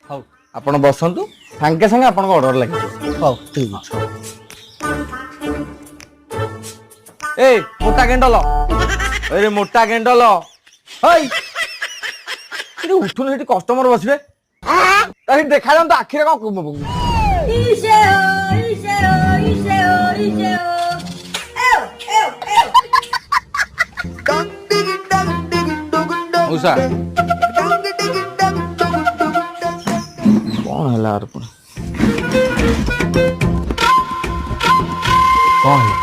ହଉ ଆପଣ ବସନ୍ତୁ, ସାଙ୍ଗେ ସାଙ୍ଗେ ଆପଣଙ୍କ ଅର୍ଡର ଲାଗିବ। ହଉ ଠିକ ଅଛି। ଏ ମୋଟା ଗେଣ୍ଡଲ, ଏ ମୋଟା ଗେଣ୍ଡଲ, ହେଇ ଏଠି ଉଠୁନି, ସେଠି କଷ୍ଟମର ବସିବେ, ସେଠି ଦେଖାଯାଆନ୍ତୁ ଆଖିରେ କଣ ମଉସା କଣ ହେଲା ଆର ପୁଣି କଣ ହେଲା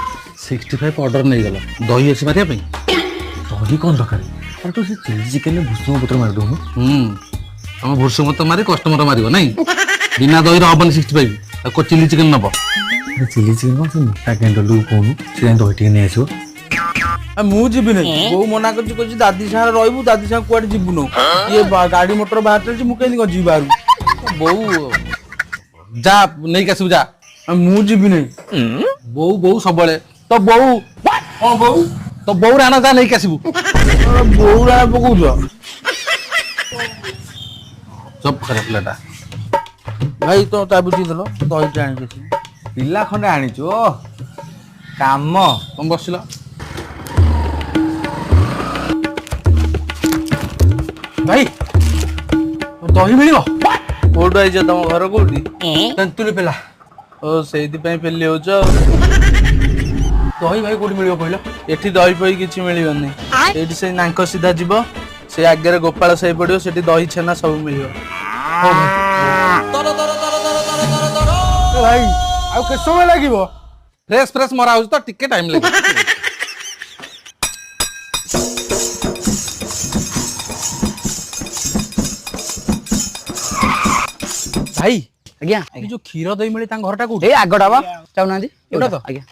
65 ଅର୍ଡର ନେଇଗଲ ଦହି ଅଛି ମାରିବା ପାଇଁ? ଦହି କଣ ଦରକାର? ଆରେ ତୁ ସେ ଚିଲି ଚିକେନରେ ଭୁଷୁଙ୍ଗ ପତ୍ର ମାରି ଦଉନୁ। ତମ ଭୁଷୁଙ୍ଗ ପତ୍ର ମାରି କଷ୍ଟମର ମାରିବ ନାଇଁ? ବିନା ଦହିରେ ହବନି 65। ଆଉ ଚିଲି ଚିକେନ ନବ? ଚିଲି ଚିକେନ କଣ ସେ ମୋଟା କ୍ୟାଣ୍ଡଲକୁ କହୁନୁ, ସେ ଯାଇ ଦହି ଟିକେ ନେଇ ଆସିବ। ମୁଁ ଯିବି ନାହିଁ, ବୋଉ ମନା କରୁଛି, କହୁଛି ଦାଦି ସାଙ୍ଗରେ ରହିବୁ, ଦାଦି ସାଙ୍ଗେ କୁଆଡେ ଯିବୁନୁ, ଇଏ ଗାଡି ମଟର ବାହାର ଚାଲିଛି, ମୁଁ କେମିତି କଣ ଯିବି ବାହାରକୁ? ବୋଉ ଯା ନେଇକି ଆସିବୁ ଯା। ମୁଁ ଯିବି ନାହିଁ। ବୋଉ ବୋଉ ସବୁବେଳେ ତ ବୋଉ କଣ ବୋଉ? ତ ବୋଉ ରାଣ ଯା ନେଇକି ଆସିବୁ। ବୋଉ ରାଣ ପକଉଛ? ସବୁ ଖରାପ ପିଲାଟା। ଭାଇ ତ ତା ବୁଝିଦେଲ, ଦହିଟା ଆଣିକି ପିଲା ଖଣ୍ଡେ ଆଣିଛୁ, ଓ କାମ। ତମେ ବସିଲ। ଭାଇ ଦହି ମିଳିବ? କୋଉଠୁ ଆଇଛ, ତମ ଘର କୋଉଠି? ତେନ୍ତୁଲି ପିଲା। ଓ ସେଇଥିପାଇଁ ପେଲି ହଉଛ ଆଉ। ଦହି ଭାଇ କୋଉଠି ମିଳିବ କହିଲ? ଏଠି ଦହି ଫହି କିଛି ମିଳିବନି, ଏଇଠି ସେଇ ନାଙ୍କ ସିଧା ଯିବ, ସେ ଆଗରେ ଗୋପାଳ ସାହି ପଡିବ, ସେଠି ଦହି ଛେନା ସବୁ ମିଳିବ। ଭାଇ ଆଉ କେତେ ସମୟ ଲାଗିବ? ଫ୍ରେଶ ମରା ହଉଛି ତ ଟିକେ ଟାଇମ ଲାଗିବ। ଭାଇ ଆଜ୍ଞା ଏ ଯୋଉ କ୍ଷୀର ଦହି ମିଳେ ତାଙ୍କ ଘରଟା କୋଉଠି? ଏଇ ଆଗଟା ବା, ଚାହୁନାହାନ୍ତି ଏଇଟା ତ? ଆଜ୍ଞା।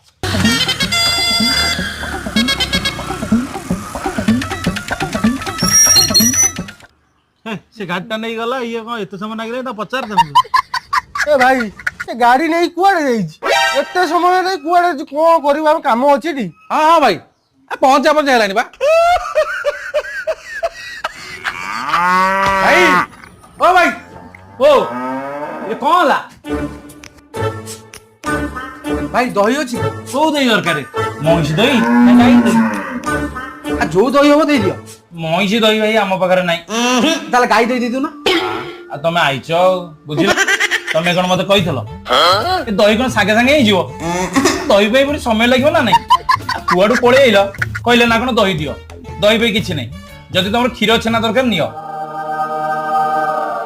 ସେ ଗାଡିଟା ନେଇ ଗଲା, ଇଏ କଣ ଏତେ ସମୟ ଲାଗିଲା, ତା ପଚାର। ଏ ଭାଇ ସେ ଗାଡି ନେଇ କୁଆଡେ ଯାଇଛି? ଏତେ ସମୟ ନେଇ କୁଆଡେ ଯାଇଛି? କଣ କରିବୁ, ଆମ କାମ ଅଛି ଏଠି। ହଁ ଭାଇ ପହଞ୍ଚା ହେଲାଣି ବା। ଭାଇ ଓ ଭାଇ ଓ ଏ କଣ ହେଲା? ଭାଇ ଦହି ଅଛି? କୋଉ ଦହି ଦରକାର? ମଇଁଷି ଦହି ନା ଗାଈ ଦହି? ଯୋଉ ଦହି ହବ ଦେଇଦିଅ। ମଇଁଷି ଦହି ଭାଇ ଆମ ପାଖରେ ନାହିଁ। ତାହେଲେ ଗାଈ ଦହି ଦେଇଦିଅ ନା। ଆଉ ତମେ ଆଇଛ ବୁଝିଲ, ତମେ କଣ ମତେ କହିଥିଲ ଏ ଦହି କଣ ସାଙ୍ଗେ ସାଙ୍ଗେ ହେଇଯିବ? ଦହି ପାଇଁ ପୁଣି ସମୟ ଲାଗିବ ନା ନାଇଁ? କୁଆଡୁ ପଳେଇ ଆଇଲ, କହିଲେ ନା କଣ ଦହି ଦିଅ, ଦହି ପାଇଁ କିଛି ନାହିଁ। ଯଦି ତମର କ୍ଷୀର ଛେନା ଦରକାର ନିଅ।